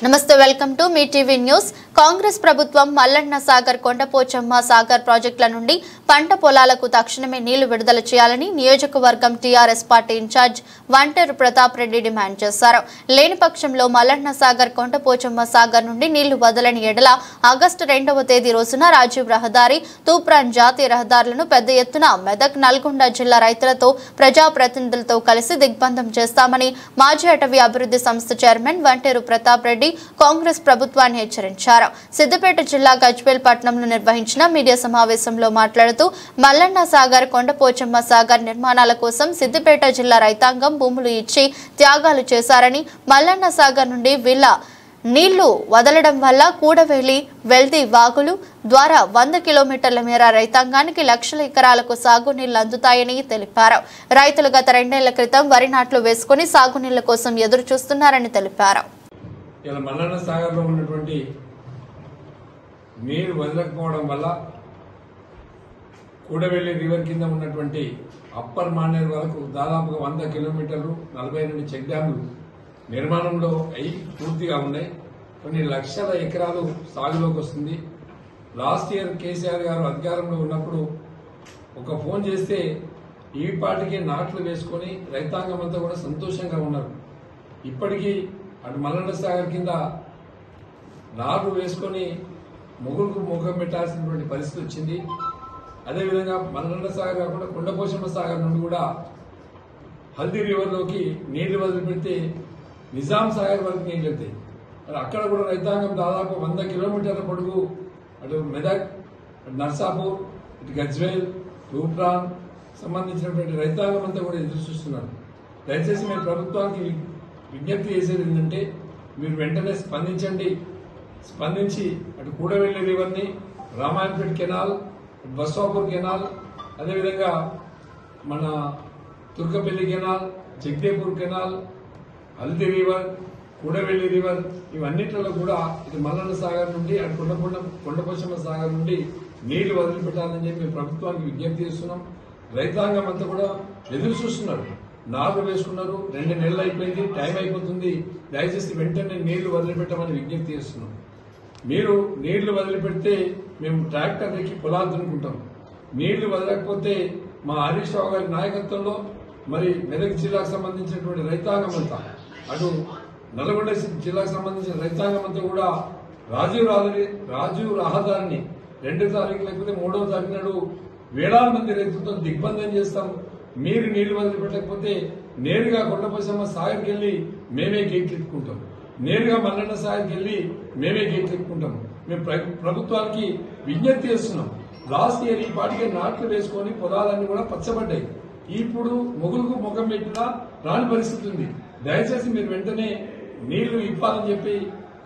నమస్తే welcome to me TV news. Congress ప్రభుత్వం మల్లన్న సాగర్ కొండపోచమ్మ సాగర్ ప్రాజెక్టుల నుండి పంట పొలాలకు తక్షణమే నీళ్లు విడుదల చేయాలని నియోజకవర్గం TRS party in charge Vanteru Pratap Reddy demand చేశారు। లేని పక్షంలో మల్లన్న సాగర్ కొండపోచమ్మ సాగర్ నుండి నీళ్లు వదలని ఎడల ఆగస్టు 2వ తేదీ రోజున రాజీవ్ రహదారి తూప్రాన్ జాతీయ రహదారులను పెద్ద ఎత్తున మెదక్ నల్గొండ జిల్లా రైతులతో ప్రజాప్రతినిధులతో కలిసి దిగ్బంధం చేస్తామని మాజీ అటవీ అభివృద్ధి సంస్థ చైర్మన్ వంటేరు ప్రతాప్ రెడ్డి కాంగ్రెస్ ప్రభుత్వాన్ని హెచ్చరించారు। సిద్దిపేట జిల్లా గజ్వేల్ పట్టణంలో నిర్వహించిన మీడియా సమావేశంలో మాట్లాడుతూ మల్లన్న సాగర్ కొండపోచమ్మ సాగర్ నిర్మాణాల కోసం సిద్దిపేట జిల్లా రైతాంగం భూములు ఇచ్చి త్యాగాలు చేశారని మల్లన్న సాగర్ నుండి వీళ్ళ నీళ్లు వదలడం వల్ల కూడవేలి వెల్ది వాగులు ద్వారా 100 కిలోమీటర్ల మేర రైతాంగానికి లక్షల ఎకరాలకు సాగునీళ్లు అందుతాయని తెలిపారు। రైతులు గత 2 ఏళ్ల క్రితం వరి నాట్లు వేసుకుని సాగునీళ్ల కోసం ఎదురు చూస్తున్నారని తెలిపారు। ఇలా మల్లన్న సాగర్లో ఉన్నటువంటి నీరు వదలకపోవడం వల్ల కూడవెల్లి రివర్ కింద ఉన్నటువంటి అప్పర్ మానేరు వరకు దాదాపుగా 100 కిలోమీటర్లు 42 చెక్ డ్యాములు నిర్మాణంలో అయి పూర్తిగా ఉన్నాయి। కొన్ని లక్షల ఎకరాలు సాగులోకి వస్తుంది। లాస్ట్ ఇయర్ కేసీఆర్ గారు అధికారంలో ఉన్నప్పుడు ఒక ఫోన్ చేస్తే ఈ పాటికి నాట్లు వేసుకొని రైతాంగం అంతా కూడా సంతోషంగా ఉన్నారు। ఇప్పటికీ అటు మల్లన్న సాగర్ కింద నారు వేసుకొని మొగులకు ముఖం పెట్టాల్సినటువంటి పరిస్థితి వచ్చింది। అదేవిధంగా మల్లన్న సాగర్ కాకుండా కొండపోచమ్మ సాగర్ నుండి కూడా హల్దీ రివర్లోకి నీళ్లు వదిలిపెడితే నిజాం సాగర్ వరకు నీళ్లు వెళ్తాయి। మరి అక్కడ కూడా రైతాంగం దాదాపు 100 కిలోమీటర్ల పొడుగు అటు మెదక్ అటు నర్సాపూర్ ఇటు గజ్వేల్ తూప్రాన్ సంబంధించినటువంటి రైతాంగం అంతా కూడా ఎదురు చూస్తున్నారు। దయచేసి మేము ప్రభుత్వానికి విజ్ఞప్తి చేసేది ఏంటంటే మీరు వెంటనే స్పందించి అటు కూడవెల్లి రివర్ని రామాయణపేట కెనాల్ బస్వాపూర్ కెనాల్ అదేవిధంగా మన Turkapalli canal Jagdevpur canal Haldi river Kudavelli river ఇవన్నిట్లలో కూడా ఇటు మల్లన్న సాగర్ నుండి అటు కొండపోచమ్మ సాగర్ నుండి నీళ్లు వదిలిపెట్టాలని చెప్పి మేము ప్రభుత్వానికి విజ్ఞప్తి చేస్తున్నాం। రైతాంగం అంతా కూడా ఎదురు చూస్తున్నారు। నారు వేసుకున్నారు, 2 నెలలు అయిపోయింది, టైం అయిపోతుంది। దయచేసి వెంటనే నీళ్లు వదిలిపెట్టమని విజ్ఞప్తి చేస్తున్నాం। మీరు నీళ్లు వదిలిపెడితే మేము ట్రాక్టర్ ఎక్కి పొలాలు దున్నుకుంటాం। నీళ్లు వదలకపోతే మా హరీష్ రావు గారి నాయకత్వంలో మరి మెదక్ జిల్లాకు సంబంధించినటువంటి రైతాంగం అంతా అటు నల్గొండ జిల్లాకు సంబంధించిన రైతాంగం అంతా కూడా రాజీవ్ రహదారిని 2వ తారీఖు లేకపోతే 3వ తారీఖు నాడు వేలాది మంది రైతులతో దిగ్బంధం చేస్తాం। మీరు నీళ్లు వదిలిపెట్టకపోతే నేరుగా కొండపోచమ్మ సాగర్కి వెళ్లి మేమే గేట్లు ఎత్తుకుంటాం, నేరుగా మల్లన్న సాగర్కి వెళ్లి మేమే గేట్లు ఎత్తుకుంటాం। మేము ప్రభుత్వానికి విజ్ఞప్తి చేస్తున్నాం। లాస్ట్ ఇయర్ ఈ పాటికే నాట్లు వేసుకొని పొలాలన్నీ కూడా పచ్చబడ్డాయి। ఇప్పుడు మొగులకు ముఖం పెట్టినా రాని పరిస్థితి ఉంది। దయచేసి మీరు వెంటనే నీళ్లు ఇవ్వాలని చెప్పి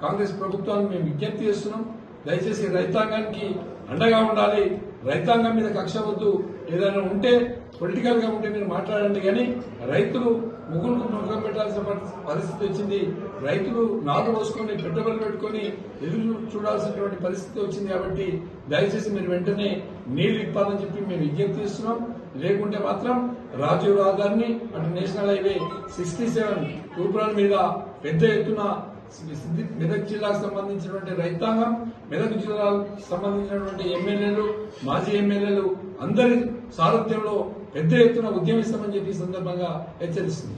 కాంగ్రెస్ ప్రభుత్వాన్ని మేము విజ్ఞప్తి చేస్తున్నాం। దయచేసి రైతాంగానికి అండగా ఉండాలి। రైతాంగం మీద కక్ష వద్దు। ఏదైనా ఉంటే పొలిటికల్ గా ఉంటే మీరు మాట్లాడండి, కానీ రైతులు ముగ్గురుకు ముఖం పెట్టాల్సిన పరిస్థితి వచ్చింది। రైతులు నాటు పోసుకొని పెట్టుబడులు పెట్టుకొని ఎదురు చూడాల్సినటువంటి పరిస్థితి వచ్చింది। కాబట్టి దయచేసి మీరు వెంటనే నీళ్లు ఇవ్వాలని చెప్పి మేము విజ్ఞప్తి చేస్తున్నాం। లేకుంటే మాత్రం రాజీవ్ రహదారిని అటు నేషనల్ హైవే 67 తూప్రాన్ మీద పెద్ద ఎత్తున మెదక్ జిల్లాకు సంబంధించినటువంటి రైతాంగం, మెదక్ జిల్లాకు సంబంధించినటువంటి ఎమ్మెల్యేలు, మాజీ ఎమ్మెల్యేలు అందరి సారథ్యంలో పెద్ద ఎత్తున ఉద్యమిస్తామని చెప్పి సందర్భంగా హెచ్చరిస్తుంది।